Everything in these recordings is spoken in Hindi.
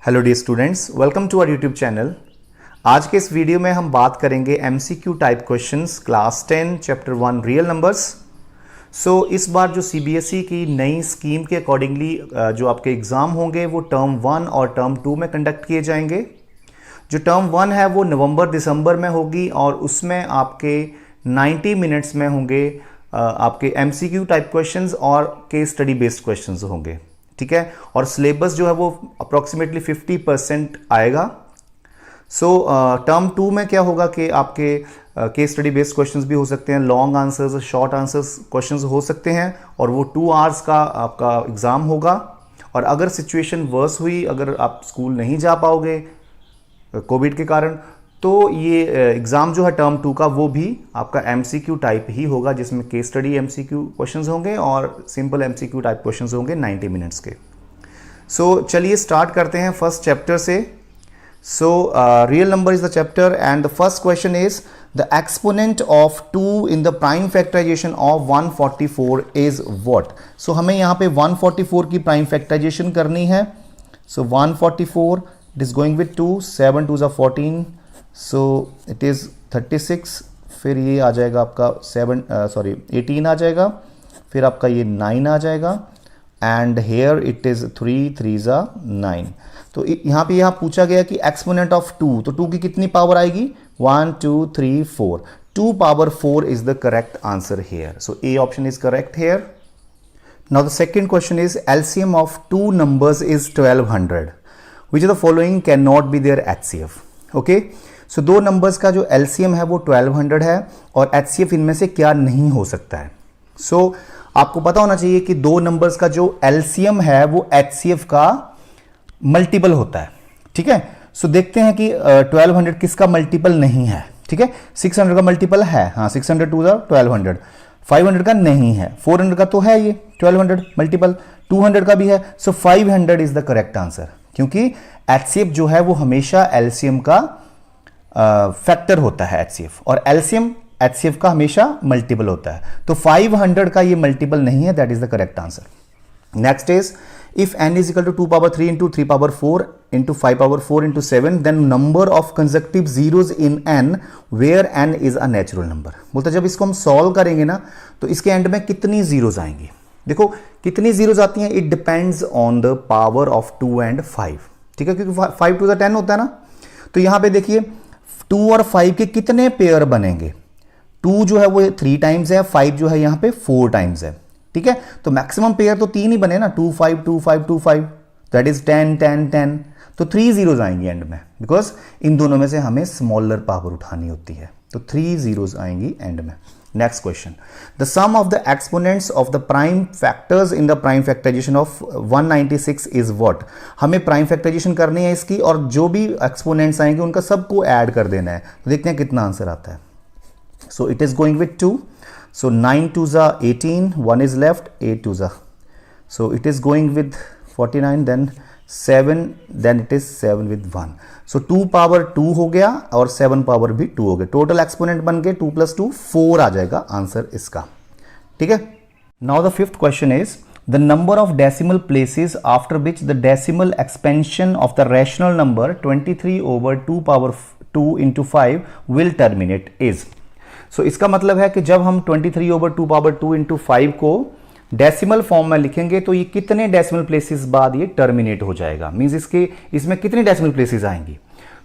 Hello dear students, welcome to our YouTube channel. आज के इस वीडियो में हम बात करेंगे MCQ type questions class 10 chapter 1 real numbers. इस बार जो सीबीएसई की नई स्कीम के अकॉर्डिंगली जो आपके एग्ज़ाम होंगे वो टर्म 1 और टर्म 2 में कंडक्ट किए जाएंगे। जो टर्म 1 है वो नवंबर दिसंबर में होगी और उसमें आपके 90 मिनट्स में होंगे आपके एमसीक्यू टाइप क्वेश्चंस और केस स्टडी बेस्ड क्वेश्चंस होंगे, ठीक है। और सिलेबस जो है वो अप्रॉक्सीमेटली 50% आएगा। टर्म 2 में क्या होगा कि आपके केस स्टडी बेस्ड क्वेश्चंस भी हो सकते हैं, long answers, short answers questions हो सकते हैं और वो 2 आवर्स का आपका एग्ज़ाम होगा। और अगर सिचुएशन वर्स हुई, अगर आप स्कूल नहीं जा पाओगे कोविड के कारण, तो ये एग्ज़ाम जो है टर्म 2 का वो भी आपका एमसीक्यू टाइप ही होगा, जिसमें केस स्टडी एमसीक्यू क्वेश्चंस होंगे और सिंपल एमसीक्यू टाइप क्वेश्चंस होंगे 90 मिनट्स के। चलिए स्टार्ट करते हैं फर्स्ट चैप्टर से। Real number is the chapter and the first question is the exponent of 2 in the prime factorisation of 144 is what. हमें यहाँ पे 144 की प्राइम फैक्टराइजेशन करनी है। 144 it is going with 2, 7 2 14, it is 36, फिर ये आ जाएगा आपका 18 आ जाएगा, फिर आपका ये 9 आ जाएगा एंड हेयर इट इज 3 3 9। तो यहाँ पे पूछा गया कि एक्सपोनेंट ऑफ 2, तो 2 की कितनी पावर आएगी? 1 2 3 4, 2 power 4 is the correct answer here. A option is correct here. Now the second question is LCM of 2 numbers is 1200, which of the following can not be there HCF. Okay, दो नंबर्स का जो एलसीएम है वो 1200 है और एचसीएफ इनमें से क्या नहीं हो सकता है। आपको पता होना चाहिए कि दो नंबर्स का जो एलसीएम है वो एचसीएफ का मल्टीपल होता है, ठीक है। देखते हैं कि 1200 किसका मल्टीपल नहीं है, ठीक है। 600 का मल्टीपल है, हाँ, 600 2 1200, 500 का नहीं है, 400 का तो है ये 1200 मल्टीपल, 200 का भी है। 500 इज द करेक्ट आंसर, क्योंकि एचसीएफ जो है वो हमेशा एलसीएम का फैक्टर होता है एचसीएफ, और एलसीएम एचसीएफ का हमेशा मल्टीपल होता है। तो 500 का ये मल्टीपल नहीं है, that is the correct answer. Next is if n is equal to 2 power 3 into 3 power 4 into 5 power 4 into 7, then number of consecutive zeros in n where n is a natural number. बोलते जब इसको हम सॉल्व करेंगे ना तो इसके एंड में कितनी जीरोज आएंगी। देखो कितनी जीरोज आती हैं, it depends on the power of 2 and 5, ठीक है, क्योंकि 5 to the 10 होता है ना। तो यहां पे देखिए 2 और 5 के कितने पेयर बनेंगे। 2 जो है वो 3 टाइम्स है, 5 जो है यहां पे 4 टाइम्स है, ठीक है। तो मैक्सिमम पेयर तो 3 ही बने ना, 2 5 2 5 2 5, दैट इज 10 10 10। तो 3 जीरोज आएंगी एंड में, बिकॉज इन दोनों में से हमें स्मॉलर पावर उठानी होती है, तो 3 जीरोज आएंगी एंड में। Next question, the sum of the exponents of the prime factors in the prime factorisation of 196 is what. हमें प्राइम फैक्टराइजेशन करनी है इसकी और जो भी एक्सपोनेंट्स आएंगे उनका सबको ऐड कर देना है। तो देखते हैं कितना आंसर आता है। It is going with 2, 9 2 18, 1 is left, 8 2 it is going with 49, then 7, then it is 7 with 1। 2 power 2 हो गया और 7 पावर भी 2 हो गया, टोटल एक्सपोनेंट बन के 2 + 2 4 आ जाएगा आंसर इसका, ठीक है। Now the fifth question is the number of decimal places after which the decimal expansion of the rational number 23/2 power 2 into 5 will terminate is. इसका मतलब है कि जब हम 23/2 पावर 2 into 5 को डेसिमल फॉर्म में लिखेंगे तो ये कितने डेसिमल प्लेसेस बाद ये टर्मिनेट हो जाएगा, मींस इसमें कितनी डेसिमल प्लेसेस आएंगी।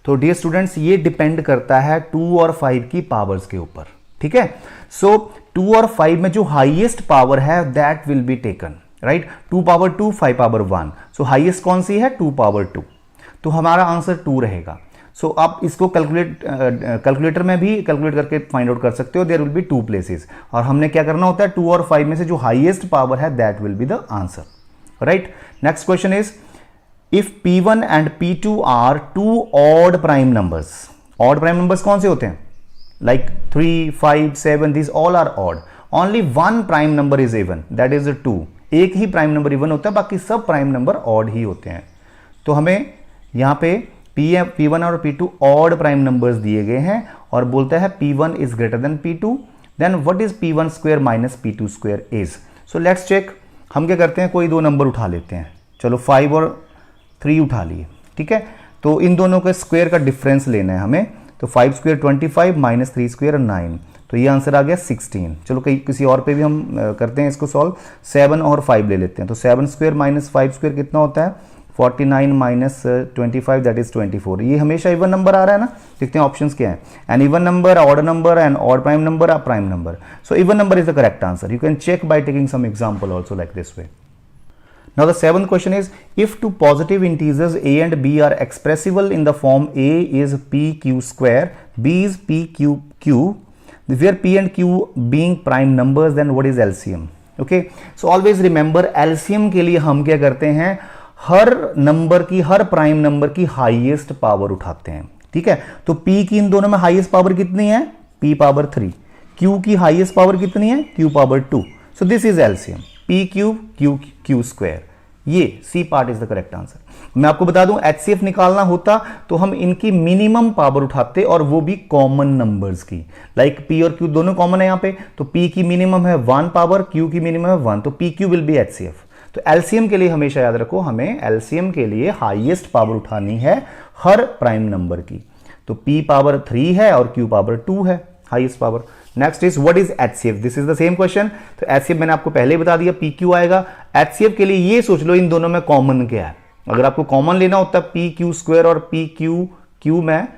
तो डियर स्टूडेंट्स ये डिपेंड करता है 2 और 5 की पावर्स के ऊपर, ठीक है। 2 और 5 में जो हाईएस्ट पावर है that will be taken, right. 2 power 2 5 power 1, highest कौन सी है? 2 पावर 2, तो हमारा आंसर 2 रहेगा। आप इसको कैलकुलेटर में भी कैलकुलेट करके फाइंड आउट कर सकते हो, देयर विल बी 2 प्लेसेस, और हमने क्या करना होता है 2 और 5 में से जो हाईएस्ट पावर है that will be the answer, right. Next question is if P1 and P2 are 2 odd prime numbers. Odd prime numbers कौन से होते हैं? Like 3 5 7, this all are odd, only 1 prime number is even, that is 2। एक ही प्राइम नंबर इवन होता है, बाकी सब प्राइम नंबर ऑड ही होते हैं। तो हमें यहां पे P1 और P2 ऑड प्राइम नंबर्स दिए गए हैं और बोलता है P1 is greater than P2, then what is P1 square minus P2 square is. Let's check. हम क्या करते हैं, कोई दो नंबर उठा लेते हैं, चलो 5 और 3 उठा लिए, ठीक है। तो इन दोनों के स्क्वायर का डिफरेंस लेना है हमें, तो 5 स्क्वायर 25 माइनस 3 स्क्वायर 9, तो ये आंसर आ गया 16। चलो किसी और पे भी हम करते हैं इसको सॉल्व। 7 और 5 ले लेते हैं, तो 7 स्क्वायर माइनस 5 स्क्वायर कितना होता है, 49 माइनस 25 दैट इज 24। ये हमेशा इवन नंबर आ रहा है ना। देखते हैं ऑप्शंस क्या है, an even number, odd number, and odd prime number, a prime number. So even number is the correct answer. You can check by taking some example also like this way. Now the seventh question is, if two positive integers a and b are expressible in the form a is pq square, b is pq, where p and q being prime numbers, then what is LCM? Okay, so always remember LCM के लिए हम क्या करते हैं, हर नंबर की, हर प्राइम नंबर की हाईएस्ट पावर उठाते हैं, ठीक है। तो p की इन दोनों में हाईएस्ट पावर कितनी है, p पावर 3, q की हाईएस्ट पावर कितनी है, q power 2। So this is LCM, p Q Q square. ये C part is the correct answer. मैं आपको बता दूं, HCF निकालना होता तो हम इनकी मिनिमम पावर उठाते, और वो भी कॉमन नंबर्स की, लाइक p और q दोनों कॉमन है यहाँ पे, तो p की मिनिमम है 1 पावर, q की मिनिमम है 1, तो pq विल बी HCF। तो LCM के लिए हमेशा याद रखो, हमें LCM के लिए हाईएस्ट पावर उठानी है हर प्राइम नंबर की, तो p पावर 3 है और q पावर 2 है highest power. Next is what is HCF, this is the same question. तो HCF मैंने आपको पहले ही बता दिया, PQ आएगा। HCF के लिए ये सोच लो इन दोनों में कॉमन क्या है। अगर आपको कॉमन लेना होता है PQ स्क्वायर और PQ में,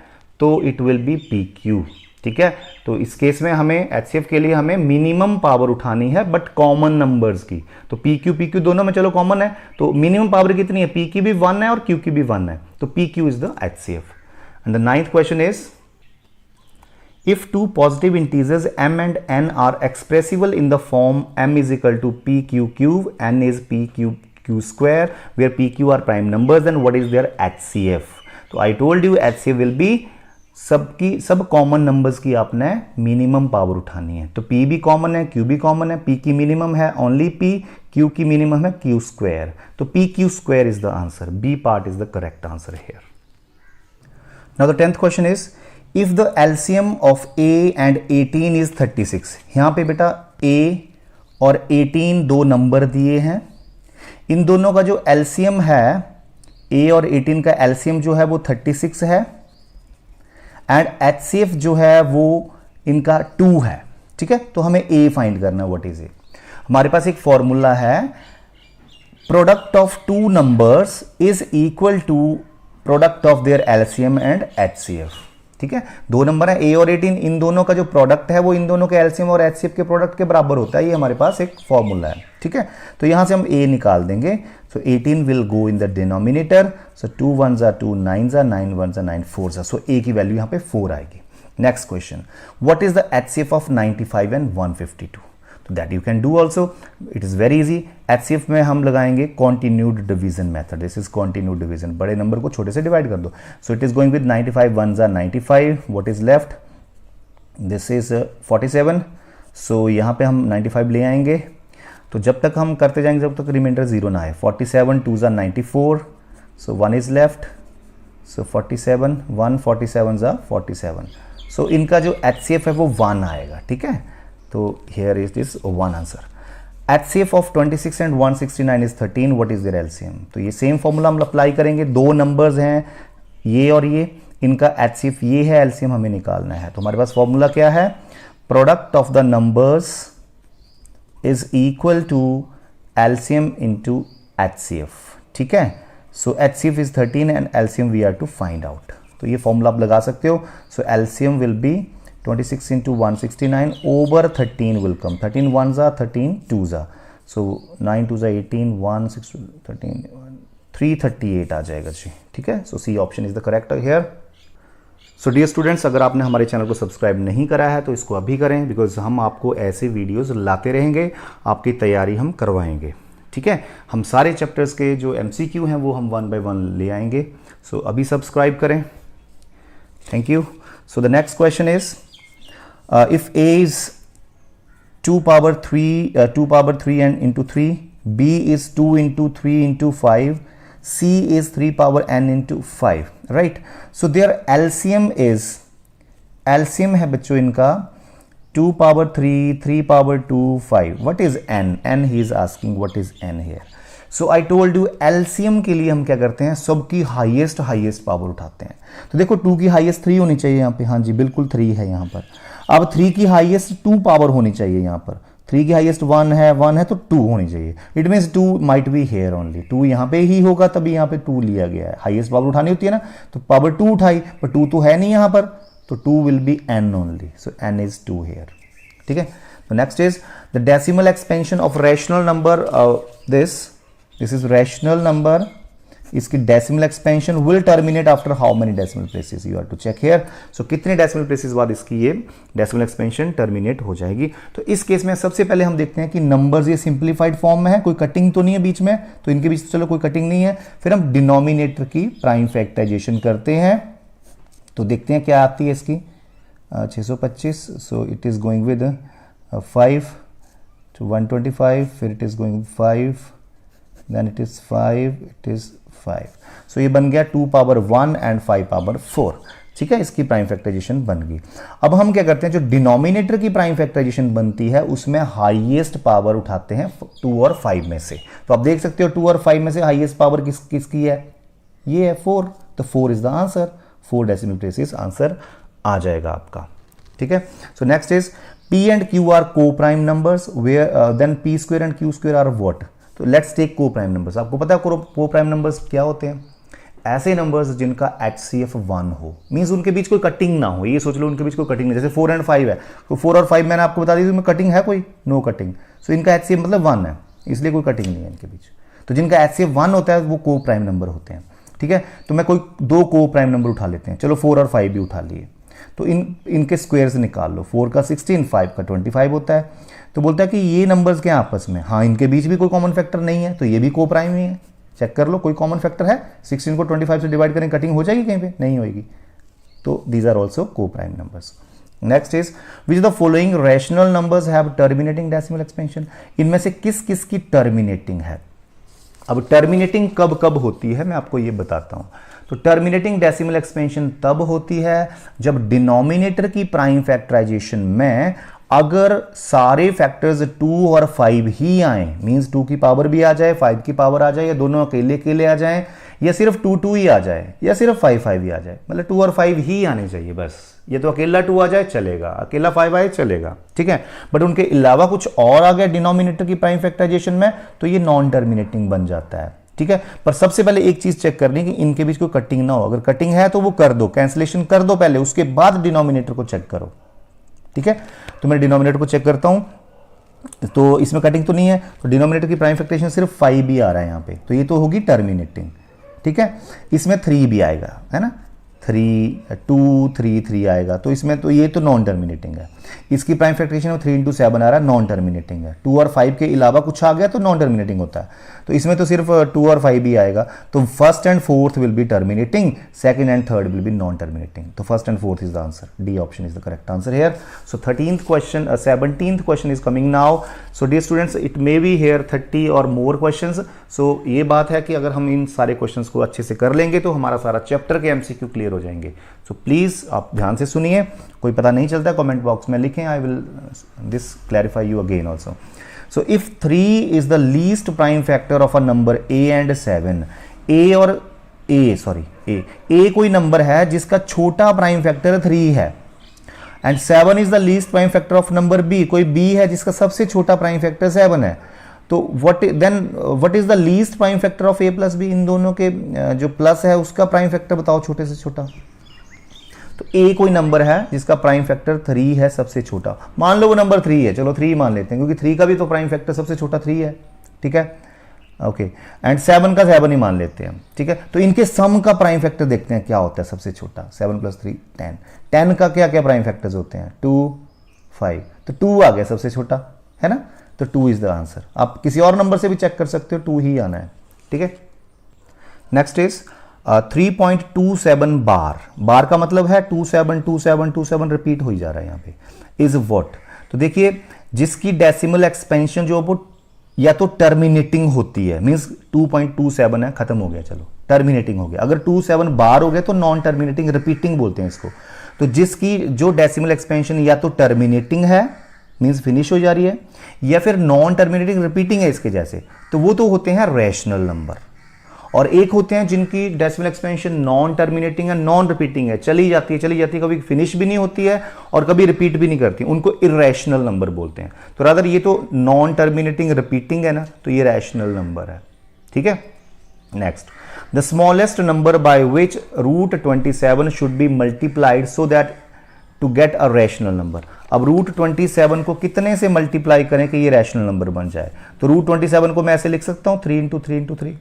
तो इट विल बी PQ, ठीक है। तो इस केस में हमें HCF के लिए हमें मिनिमम पावर उठानी है, बट कॉमन नंबर्स की। तो PQ दोनों में चलो कॉमन है, तो मिनिमम पावर कितनी है, P की भी 1 है और Q की भी 1 है, तो PQ is the HCF। And the ninth question is, if two positive integers m and n are expressible in the form m is equal to pq cube, n is pq square, where pq are prime numbers, then what is their HCF? तो I told you HCF will be सब कॉमन नंबर्स की आपने मिनिमम पावर उठानी है। तो p भी कॉमन है, q भी कॉमन है, p की मिनिमम है ओनली p, q की मिनिमम है q स्क्वायर, तो pq square is the answer. b part is the correct answer here. Now the 10th question is, if the LCM of a and 18 is 36, यहां पे बेटा a और 18 दो नंबर दिए हैं, इन दोनों का जो LCM है, a और 18 का LCM जो है वो 36 है, एंड HCF जो है वो इनका 2 है, ठीक है। तो हमें a फाइंड करना है, व्हाट इज ए। हमारे पास एक फॉर्मूला है, product of two numbers is equal to product of their LCM and HCF, ठीक है। दो नंबर है a और 18, इन दोनों का जो प्रोडक्ट है वो इन दोनों के LCM और HCF के प्रोडक्ट के बराबर होता है। ये हमारे पास एक फॉर्मूला है, ठीक है। तो यहां से हम a निकाल देंगे, सो 18 will go in the denominator, so 2 1s are 2 9s are 9 1s are 9 4s are, so a की वैल्यू यहां पे 4 आएगी। Next question, what is the HCF of 95 and 152? तो that you can do also, it is very easy. HCF में हम लगाएंगे continued division method, this is continued division, बड़े नंबर को छोटे से डिवाइड कर दो। सो it is going with 95 1s are 95, what is left, this is 47। सो यहाँ पे हम 95 ले आएंगे, तो जब तक हम करते जाएंगे जब तक रिमाइंडर 0 ना आए। 47 2s are 94, so 1 is left, so 47 1 47s are 47। सो इनका जो HCF है वो 1 आएगा, ठीक है। तो here is this one answer. HCF of 26 and 169 is 13. What is their LCM? तो ये सेम फॉर्मूला हम अप्लाई करेंगे, दो नंबर्स हैं ये और ये, इनका HCF ये है, LCM हमें निकालना है। तो हमारे पास फॉर्मूला क्या है, product of the numbers is equal to LCM into HCF, ठीक है। So HCF is 13 and LCM we are to find out. तो ये फॉर्मूला आप लगा सकते हो। So LCM will be 26 into 169 over 13 will come, 13 1s are 13 2s are, so 9 2s are 18 1 6 13 338 आ जाएगा जी, ठीक है। So C option is the correct here. So dear students, अगर आपने हमारे चैनल को सब्सक्राइब नहीं करा है तो इसको अभी करें, बिकॉज हम आपको ऐसे वीडियोस लाते रहेंगे, आपकी तैयारी हम करवाएंगे, ठीक है। हम सारे चैप्टर्स के जो MCQ हैं वो हम 1 by 1 ले आएंगे। सो अभी सब्सक्राइब करें, thank you. So the next question is, if a is 2 power 3 and into 3, b is 2 into 3 into 5, c is 3 power n into 5, right? So their LCM है बच्चों इनका 2 power 3 3 power 2 5. What is n? N he is asking what is n here. So I told you LCM के लिए हम क्या करते हैं, सबकी हाईएस्ट पावर उठाते हैं। तो देखो 2 की हाईएस्ट 3 होनी चाहिए यहाँ पे, हाँ जी बिल्कुल 3 है यहाँ पर। अब 3 की हाईएस्ट 2 पावर होनी चाहिए यहाँ पर, 3 की हाईएस्ट 1 है तो 2 होनी चाहिए। It means 2 might be here only, 2 यहाँ पे ही होगा तभी यहाँ पे 2 लिया गया है। हाईएस्ट पावर उठानी होती है ना, तो पावर 2 उठाई, पर 2 तो है नहीं यहाँ पर, तो 2 will be n only, so n is 2 here. ठीक है, तो next is the decimal expansion of rational number, this is rational number, इसकी decimal expansion will terminate after how many decimal places, you have to check here. So कितने डेसिमल प्लेसेस बाद इसकी ये डेसिमल एक्सपेंशन टर्मिनेट हो जाएगी। तो इस केस में सबसे पहले हम देखते हैं कि नंबर्स ये सिंप्लीफाइड फॉर्म में है, कोई कटिंग तो नहीं है बीच में, तो इनके बीच चलो कोई कटिंग नहीं है। फिर हम डिनोमिनेटर की प्राइम फैक्टराइजेशन करते हैं, तो देखते हैं क्या आती है इसकी 625, so it is going with 5 to 125, फिर it is going 5, then it is 5, it is 5, so ये बन गया 2 पावर 1 एंड 5 पावर 4। ठीक है, इसकी प्राइम फैक्टराइजेशन बन गई। अब हम क्या करते हैं, जो डिनोमिनेटर की प्राइम फैक्टराइजेशन बनती है उसमें हाईएस्ट पावर उठाते हैं 2 और 5 में से। तो आप देख सकते हो 2 और 5 में से हाईएस्ट पावर किसकी है, ये है 4, तो 4 is the answer, 4 decimal places answer आ जाएगा आपका। ठीक है, so next is P and Q are coprime numbers, where then P square and Q square are what. तो let's take coprime numbers. आपको पता है को प्राइम नंबर्स क्या होते हैं, ऐसे नंबर्स जिनका HCF 1 हो, मींस उनके बीच कोई कटिंग ना हो। ये सोच लो उनके बीच कोई कटिंग नहीं, जैसे 4 एंड 5 है, तो 4 और 5 मैंने आपको बता दी, कटिंग है कोई, नो कटिंग, सो इनका HCF मतलब 1 है, इसलिए कोई कटिंग नहीं है इनके बीच। तो जिनका HCF 1 होता है वो को प्राइम नंबर होते हैं। ठीक है, तो मैं कोई 2 को प्राइम नंबर उठा लेते हैं, चलो 4 और 5 भी उठा लिए, तो इनके स्क्वायर्स निकाल लो, 4 का 16, 5 का 25 होता है। तो बोलता है कि ये नंबर्स के आपस में, हाँ इनके बीच भी कोई कॉमन फैक्टर नहीं है, तो ये भी को प्राइम ही है। चेक कर लो कोई कॉमन फैक्टर है, 16 को 25 से डिवाइड करें, कटिंग हो जाएगी कहीं पे, नहीं होगी। तो दीज आर ऑल्सो को prime numbers. Next is which the following rational numbers have terminating decimal expansion, इनमें से किस किस की टर्मिनेटिंग है। अब टर्मिनेटिंग कब कब होती है मैं आपको ये बताता हूं। तो टर्मिनेटिंग डेसिमल एक्सपेंशन तब होती है जब डिनोमिनेटर की प्राइम फैक्टराइजेशन में अगर सारे फैक्टर्स 2 और 5 ही आए, मींस 2 की पावर भी आ जाए, 5 की पावर आ जाए, या दोनों अकेले अकेले आ जाए, या सिर्फ 2 ही आ जाए, या सिर्फ 5 ही आ जाए, मतलब 2 और 5 ही आने चाहिए बस। ये तो अकेला 2 आ जाए चलेगा, अकेला 5 आए चलेगा, ठीक है, बट उनके अलावा कुछ और आ गया डिनोमिनेटर की प्राइम फैक्टराइजेशन में, तो ये नॉन टर्मिनेटिंग बन जाता है। ठीक है, पर सबसे पहले एक चीज चेक करनी है कि इनके बीच कोई कटिंग ना हो। अगर कटिंग है तो वो कर दो, कैंसिलेशन कर दो पहले, उसके बाद डिनोमिनेटर को चेक करो। ठीक है, तो मैं डिनोमिनेटर को चेक करता हूं, तो इसमें कटिंग तो नहीं है, तो डिनोमिनेटर की प्राइम फैक्टराइजेशन सिर्फ 5 भी आ रहा है यहां पे, तो ये तो होगी टर्मिनेटिंग। ठीक है, इसमें 3 भी आएगा, है ना, 3 2 3 3 आएगा, तो इसमें तो ये तो नॉन टर्मिनेटिंग है। इसकी प्राइम फैक्टराइजेशन में 3 × 7 आ रहा है, नॉन टर्मिनेटिंग है। 2 और 5 के अलावा कुछ आ गया तो नॉन टर्मिनेटिंग होता है, तो इसमें तो सिर्फ 2 और 5 ही आएगा। तो first and fourth will be terminating, second and third will be non terminating. तो first and fourth is the answer, D option is the correct answer here. So 17th question is coming now. So dear students, it may be here 30 or more questions. सो ये बात है कि अगर हम इन सारे क्वेश्चंस को अच्छे से कर लेंगे तो हमारा सारा चैप्टर के MCQ क्लियर हो जाएंगे। सो प्लीज आप ध्यान से सुनिए, कोई पता नहीं चलता है कमेंट बॉक्स में लिखें, I will this clarify you again also. So if 3 is the least prime factor of a number a and 7, a कोई नंबर है जिसका छोटा प्राइम फैक्टर 3 है, and 7 is the least prime factor of number b, कोई b है जिसका सबसे छोटा प्राइम फैक्टर 7 है, तो what is the least prime factor of a plus b, इन दोनों के जो प्लस है उसका प्राइम फैक्टर बताओ छोटे से छोटा। तो a कोई नंबर है जिसका प्राइम फैक्टर 3 है सबसे छोटा, मान लो वो नंबर 3 है, चलो 3 मान लेते हैं क्योंकि 3 का भी तो प्राइम फैक्टर सबसे छोटा 3 है। ठीक है, ओके, एंड 7 का 7 ही मान लेते हैं। ठीक है, तो इनके सम का प्राइम फैक्टर देखते हैं क्या होता है सबसे छोटा, 7 + 3 10, 10 का क्या क्या प्राइम फैक्टर्स होते हैं, 2 5, तो 2 आ गया सबसे छोटा, है ना, तो 2 इज द आंसर। आप किसी और नंबर से भी चेक कर सकते हो, 2 ही आना है। ठीक है, नेक्स्ट इज 3.27 बार का मतलब है 27 रिपीट हो ही जा रहा है यहाँ पे, इज व्हाट। तो देखिए जिसकी डेसिमल एक्सपेंशन जो वो या तो टर्मिनेटिंग होती है, मींस 2.27 है, खत्म हो गया, चलो टर्मिनेटिंग हो गया। अगर 27 बार हो गए तो नॉन टर्मिनेटिंग रिपीटिंग बोलते हैं इसको। तो जिसकी जो डेसिमल एक्सपेंशन या तो टर्मिनेटिंग है मीन्स फिनिश हो जा रही है, या फिर नॉन टर्मिनेटिंग रिपीटिंग है इसके जैसे, तो वो तो होते हैं रैशनल नंबर। और एक होते हैं जिनकी डेसिमल एक्सपेंशन नॉन टर्मिनेटिंग है, नॉन रिपीटिंग है, चली जाती है, कभी फिनिश भी नहीं होती है और कभी रिपीट भी नहीं करती, उनको इरेशनल नंबर बोलते हैं। तो रादर ये तो नॉन टर्मिनेटिंग रिपीटिंग है ना, तो ये रैशनल नंबर है, ठीक है। Next, the smallest number by which root 27 should be multiplied so that to get a rational number. अब रूट 27 को कितने से मल्टीप्लाई करें कि ये रैशनल नंबर बन जाए? तो रूट 27 को मैं ऐसे लिख सकता हूं 3 × 3 × 3।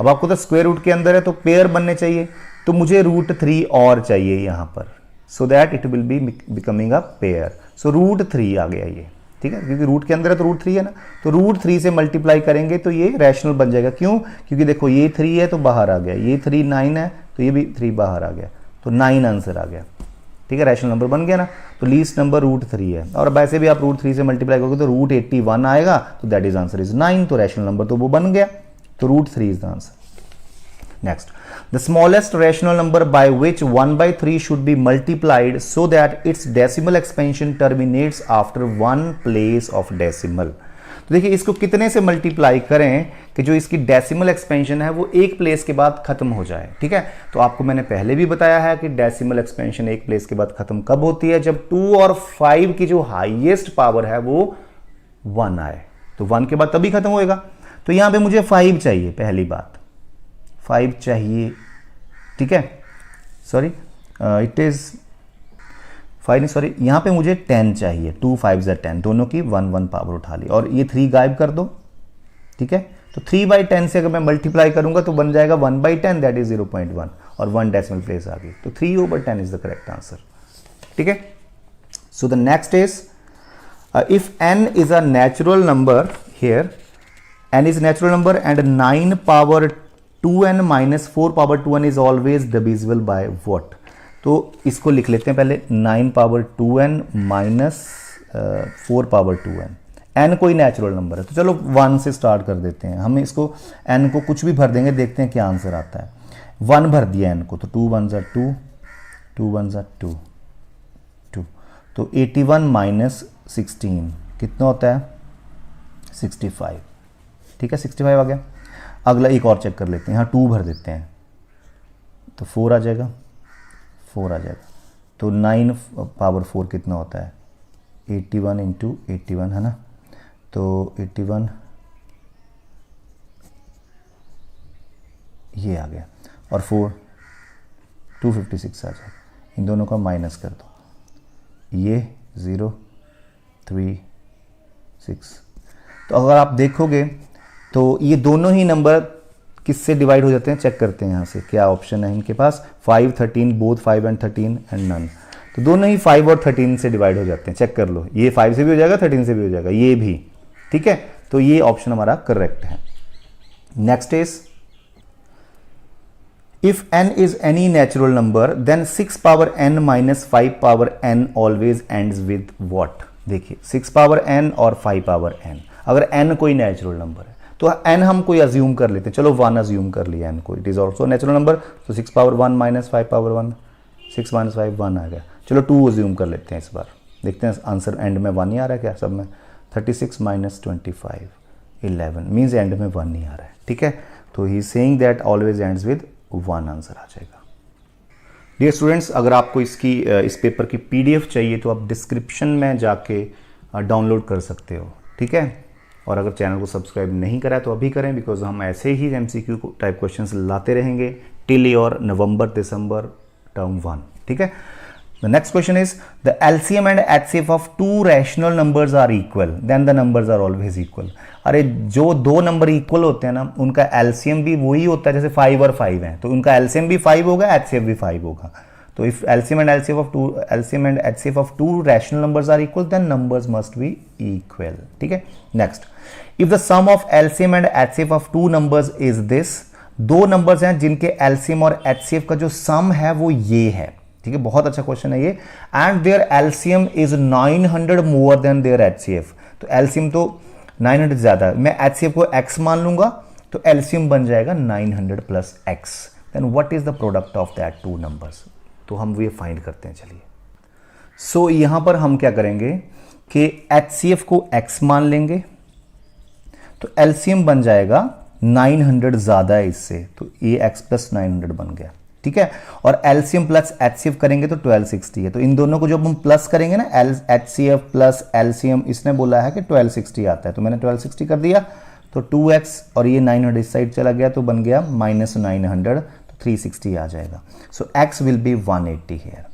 अब आपको तो स्क्वायर रूट के अंदर है तो पेयर बनने चाहिए, तो मुझे रूट 3 और चाहिए यहां पर, so that it will be becoming a pair. So root 3 आ गया ये, ठीक है, क्योंकि रूट के अंदर है तो रूट 3 है ना, तो रूट 3 से मल्टीप्लाई करेंगे तो ये रैशनल बन जाएगा। क्यों? क्योंकि देखो ये 3 है तो बाहर आ गया, ये 3 9 है तो ये भी 3 बाहर आ गया, तो 9 आंसर आ गया, ठीक है, रैशनल नंबर बन गया ना। तो लीस्ट नंबर रूट 3 है, और वैसे भी आप रूट 3 से मल्टीप्लाई करोगे तो रूट 81 आएगा, तो दैट इज आंसर इज 9, तो रैशनल नंबर तो वो बन गया, तो root 3 is the answer. Next, the smallest rational number by which 1/3 should be multiplied so that its decimal expansion terminates after one place of decimal। तो देखिए इसको कितने से मल्टीप्लाई करें कि जो इसकी डेसिमल एक्सपेंशन है वो एक प्लेस के बाद खत्म हो जाए, ठीक है। तो आपको मैंने पहले भी बताया है कि डेसिमल एक्सपेंशन एक प्लेस के बाद खत्म कब होती है? जब 2 और 5 की जो हाईएस्ट पावर है वो 1 आए, तो 1 के बाद तभी खत्म होएगा। तो यहां पे मुझे 5 चाहिए, पहली बात 5 चाहिए, ठीक है, सॉरी इट इज 5 नहीं, सॉरी यहां पे मुझे 10 चाहिए, 2 5 10, दोनों की 1 1 पावर उठा ली, और ये 3 गायब कर दो, ठीक है। तो 3/10 से अगर मैं मल्टीप्लाई करूंगा तो बन जाएगा 1/10, दैट इज 0.1, और 1 डेसिमल प्लेस आ गई, तो 3/10 इज द करेक्ट आंसर, ठीक है। सो the next is if n is a natural number, here n is natural number and 9 power 2n minus 4 power 2n is always divisible by what? तो इसको लिख लेते हैं पहले, 9 power 2n minus 4 power 2n। n कोई नेचुरल नंबर है तो चलो 1 से स्टार्ट कर देते हैं, हम इसको n को कुछ भी भर देंगे, देखते हैं क्या आंसर आता है। 1 भर दिया n को, तो 2 1 2, 2 1 2, 2, तो 81 माइनस 16 कितना होता है? 65, ठीक है, 65 आ गया। अगला एक और चेक कर लेते हैं, यहाँ 2 भर देते हैं तो 4 आ जाएगा, 4 आ जाएगा, तो 9 पावर 4 कितना होता है? 81 इंटू 81 है ना, तो 81 ये आ गया, और 4 256 आ जाएगा। इन दोनों का माइनस कर दो, ये 0 3 6, तो अगर आप देखोगे तो ये दोनों ही नंबर किससे डिवाइड हो जाते हैं? चेक करते हैं यहाँ से क्या ऑप्शन है इनके पास, 5 13, बोथ 5 एंड 13 एंड नन, तो दोनों ही 5 और 13 से डिवाइड हो जाते हैं, चेक कर लो, ये 5 से भी हो जाएगा, 13 से भी हो जाएगा, ये भी, ठीक है, तो ये ऑप्शन हमारा करेक्ट है। Next is if n is any natural number then 6 power n minus 5 power n always ends with what? देखिए 6 पावर n और 5 पावर n, अगर n कोई नेचुरल नंबर है तो n हम कोई अज्यूम कर लेते हैं, चलो 1 अज्यूम कर लिया n को, it is also natural number, तो 6 पावर 1 माइनस 5 पावर 1, 6 माइनस 5 1 आ गया। चलो 2 अज्यूम कर लेते हैं इस बार, देखते हैं आंसर एंड में 1 ही आ रहा है क्या सब में? 36 माइनस 25 11 मीन्स एंड में 1 नहीं आ रहा है, ठीक है, तो he saying that always ends with 1 answer आ जाएगा। डियर स्टूडेंट्स, अगर आपको इसकी इस पेपर की PDF चाहिए तो आप डिस्क्रिप्शन में जाके डाउनलोड कर सकते हो, ठीक है। और अगर चैनल को सब्सक्राइब नहीं करा तो अभी करें, बिकॉज हम ऐसे ही MCQ टाइप क्वेश्चंस लाते रहेंगे till your November December term 1, ठीक है। The next question is the LCM and HCF of 2 rational numbers are equal then the numbers are always equal. अरे जो 2 नंबर इक्वल होते हैं ना उनका LCM भी वही होता है, जैसे 5 और 5 है तो उनका LCM भी 5 होगा, HCF भी 5 होगा। तो if LCM and HCF of 2 rational numbers are equal then numbers must be equal, ठीक है। Next, if the sum of LCM and HCF of 2 numbers is this, 2 numbers हैं जिनके LCM और HCF का जो सम है वो ये है, ठीक है, बहुत अच्छा क्वेश्चन है ये, and there LCM is 900 more than their HCF, तो LCM तो 900 ज्यादा है, मैं HCF को x मान लूंगा तो LCM बन जाएगा 900 plus x, then what is the product of that 2 numbers? तो हम ये फाइंड करते हैं, चलिए। सो यहां पर हम क्या करेंगे कि HCF को x मान लेंगे तो एलसीएम बन जाएगा 900 ज्यादा है इससे, तो ये x प्लस 900 बन गया, ठीक है। और एलसीएम प्लस HCF करेंगे तो 1260 है, तो इन दोनों को जब हम प्लस करेंगे ना, HCF प्लस एलसीएम, इसने बोला है कि 1260 आता है, तो मैंने 1260 कर दिया, तो 2x और ये 900 इस साइड चला गया तो बन गया -900, तो 360 आ जाएगा। सो x विल बी 180 हियर।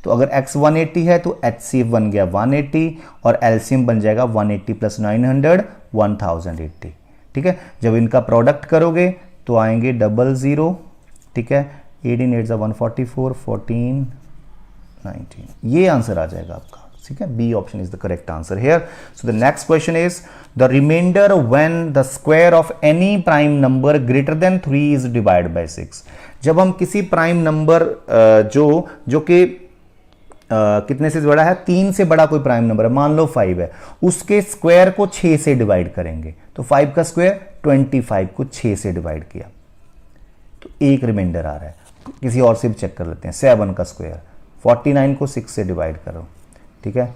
तो अगर x 180 है तो HCF बन गया 180 और LCM बन जाएगा 180 प्लस 900 1080, ठीक है। जब इनका प्रोडक्ट करोगे तो आएंगे 00, ठीक है, 18 8 144 14 19, ये आंसर आ जाएगा आपका, ठीक है। B option is the correct answer here. So the next question is the remainder when the square of any prime number greater than 3 is divide by 6। जब हम किसी प्राइम नंबर जो कि कितने से बड़ा है, 3 से बड़ा कोई प्राइम नंबर है, मान लो 5 है, उसके स्क्वायर को 6 से डिवाइड करेंगे, तो 5 का स्क्वायर 25 को 6 से डिवाइड किया तो एक रिमाइंडर आ रहा है। किसी और से भी चेक कर लेते हैं, 7 का स्क्वायर 49 को 6 से डिवाइड करो, ठीक है,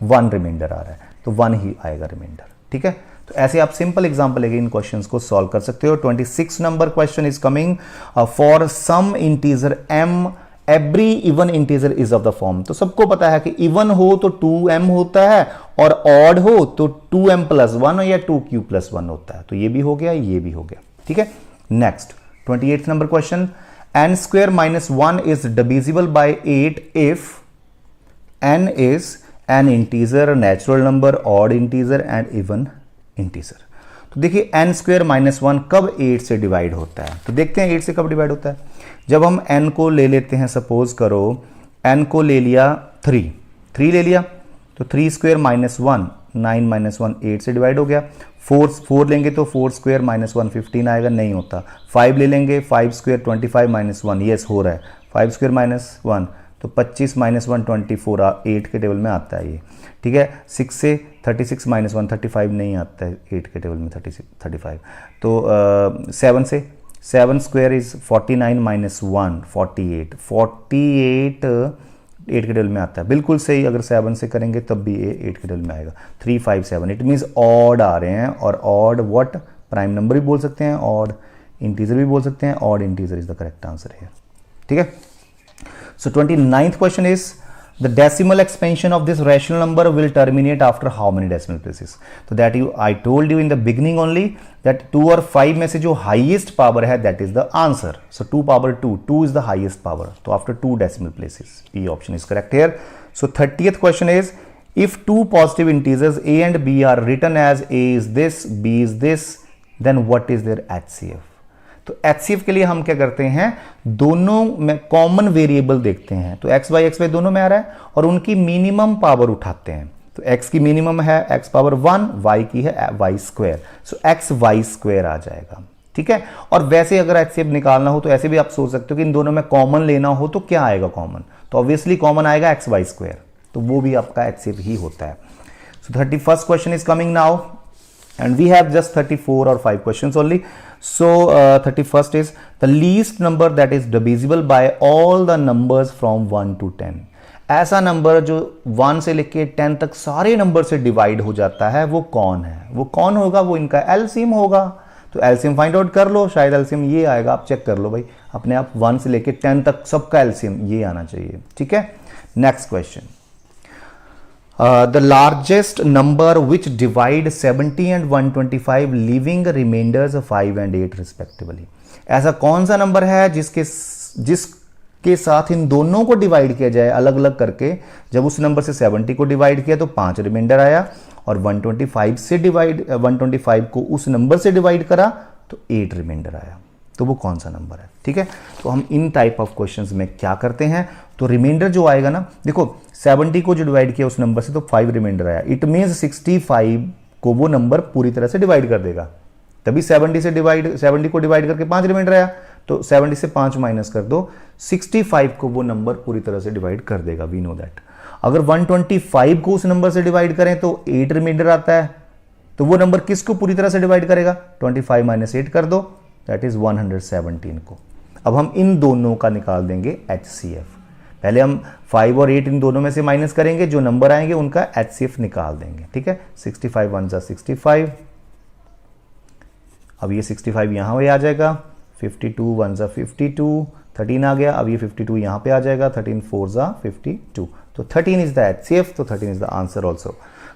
1 रिमाइंडर आ रहा है, तो 1 ही आएगा रिमाइंडर, ठीक है। तो ऐसे आप सिंपल एग्जांपल लेके इन क्वेश्चंस को सॉल्व कर सकते हो। 26 number question is coming, for some integer m every even integer is of the form. तो सबको पता है कि इवन हो तो 2m होता है और ऑड हो तो 2m प्लस 1 या 2q प्लस 1 होता है, तो ये भी हो गया, ये भी हो गया, ठीक है। Next 28 number question, n square minus 1 is divisible by 8 if n is an integer, natural number, odd integer and even integer. तो देखिए n स्क्वायर माइनस 1 कब 8 से डिवाइड होता है, तो देखते हैं 8 से कब डिवाइड होता है। जब हम n को ले लेते हैं, सपोज करो n को ले लिया 3 ले लिया, तो 3 स्क्वायर माइनस 1 9 माइनस 1 8 से डिवाइड हो गया। 4 लेंगे तो 4 स्क्वायर माइनस 1 15 आएगा, नहीं होता। 5 ले लेंगे, 5 स्क्वायर 25 माइनस 1, यस हो रहा है, 5 स्क्वायर माइनस 1 तो 25 माइनस 1 24, 8 के टेबल में आता है ये, ठीक है। 6 से 36 माइनस 1 35 नहीं आता है 8 के टेबल में, 35। तो 7 से 7 स्क्वायर इज 49 माइनस 1 48 8 के टेबल में आता है, बिल्कुल सही। अगर 7 से करेंगे तब भी ये 8 के टेबल में आएगा। 3 5 7, इट मीन्स ऑड आ रहे हैं, और ऑड व्हाट, प्राइम नंबर भी बोल सकते हैं, ऑड इंटीजर भी बोल सकते हैं, odd integer is the correct answer है, ठीक है। So 29th question is the decimal expansion of this rational number will terminate after how many decimal places? So that I told you in the beginning only that 2 और 5 में से जो highest power है that is the answer. So 2 power 2 is the highest power. So after 2 decimal places, B option is correct here. So 30th question is if 2 positive integers A and B are written as A is this, B is this, then what is their HCF? तो HCF के लिए हम क्या करते हैं, दोनों में कॉमन वेरिएबल देखते हैं, तो x बाई एक्स वाई दोनों में आ रहा है और उनकी मिनिमम पावर उठाते हैं। तो x की मिनिमम है x पावर 1, y की है y स्क्वायर, सो x y स्क्वायर आ जाएगा, ठीक है। और वैसे अगर HCF निकालना हो तो ऐसे भी आप सोच सकते हो कि इन दोनों में कॉमन लेना हो तो क्या आएगा कॉमन, तो ऑब्वियसली कॉमन आएगा x y स्क्वायर, तो वो भी आपका HCF ही होता है। सो 31st question is coming now and we have just 34 or 5 questions only. So 31st is the least number that is divisible by all the numbers from 1 to 10. ऐसा नंबर जो 1 से लेके 10 तक सारे नंबर से डिवाइड हो जाता है, वो कौन है, वो कौन होगा, वो इनका एलसीएम होगा। तो एलसीएम फाइंड आउट कर लो, शायद एलसीएम ये आएगा, आप चेक कर लो भाई अपने आप, 1 से लेके 10 तक सबका एलसीएम ये आना चाहिए, ठीक है। Next question, the largest number which divide 70 and 125 leaving remainders 5 and 8 respectively. ऐसा कौन सा नंबर है जिसके साथ इन दोनों को डिवाइड किया जाए अलग अलग करके, जब उस नंबर से 70 को डिवाइड किया तो 5 रिमाइंडर आया, और 125 को उस नंबर से डिवाइड करा तो 8 रिमाइंडर आया, तो वो कौन सा नंबर है, ठीक है। तो हम इन टाइप ऑफ क्वेश्चंस में क्या करते हैं, तो रिमाइंडर जो आएगा ना, देखो 70 को जो डिवाइड किया उस नंबर से तो 5 रिमाइंडर आया, इट मीन्स 65 को वो नंबर पूरी तरह से डिवाइड कर देगा, तभी 70 को डिवाइड करके 5 रिमाइंडर आया, तो 70 से 5 माइनस कर दो, 65 को वो नंबर पूरी तरह से डिवाइड कर देगा, वी नो दैट। अगर 125 को उस नंबर से डिवाइड करें तो 8 रिमाइंडर आता है, तो वो नंबर किसको पूरी तरह से डिवाइड करेगा, 25 माइनस 8 कर दो, दैट इज 117 को। अब हम इन दोनों का निकाल देंगे HCF। पहले हम 5 और 8 इन दोनों में से माइनस करेंगे, जो नंबर आएंगे उनका HCF निकाल देंगे, ठीक है। 65 1 जा 65, अब ये 65 यहाँ पे आ जाएगा, 52 1 जा 52, 13 आ गया, अब ये 52 यहाँ पे आ जाएगा, 13 4 जा 52, तो 13 इज द HCF, तो 13 is the answer also.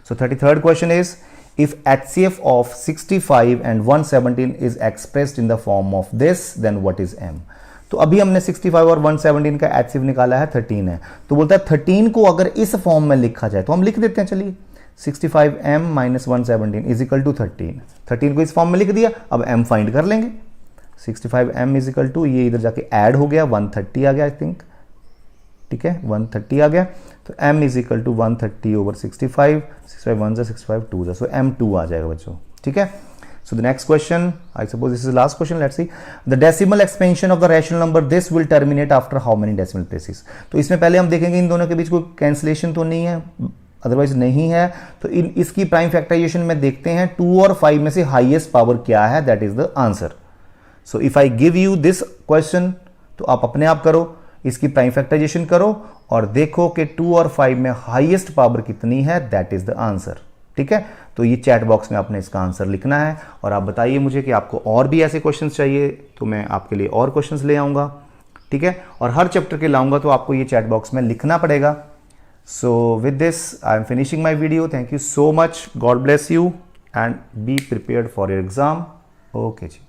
So 33rd question is if HCF of 65 and 117 is expressed in the form of this, then what is M? तो अभी हमने 65 और 117 का HCF निकाला है, 13 है, तो बोलता है 13 को अगर इस फॉर्म में लिखा जाए तो हम लिख देते हैं, चलिए 65M minus 117 is equal to 13 को इस फॉर्म में लिख दिया, अब M फाइंड कर लेंगे। 65M इज इक्वल टू, ये इधर जाके ऐड हो गया, 130 आ गया आई थिंक, ठीक है 130 आ गया, तो m is equal to 130 over 65, 65 1 जा 65 2 जा, सो m2 आ जाएगा बच्चों, ठीक है। सो the next question, I suppose this is last question, let's see the decimal expansion of the rational number this will terminate after how many decimal places. तो इसमें पहले हम देखेंगे इन दोनों के बीच कोई कैंसिलेशन तो नहीं है, अदरवाइज नहीं है, तो इसकी प्राइम फैक्टराइजेशन में देखते हैं 2 और 5 में से हाईएस्ट पावर क्या है, that is the answer. So if I give you this question, तो आप अपने आप करो, इसकी प्राइम फैक्टराइजेशन करो और देखो कि 2 और 5 में हाईएस्ट पावर कितनी है, दैट इज द आंसर, ठीक है। तो ये चैट बॉक्स में आपने इसका आंसर लिखना है और आप बताइए मुझे कि आपको और भी ऐसे क्वेश्चंस चाहिए तो मैं आपके लिए और क्वेश्चंस ले आऊँगा, ठीक है, और हर चैप्टर के लाऊंगा तो आपको ये चैट बॉक्स में लिखना पड़ेगा। So with this I am finishing my video, thank you so much, God bless you and be prepared for your exam. Okay ji.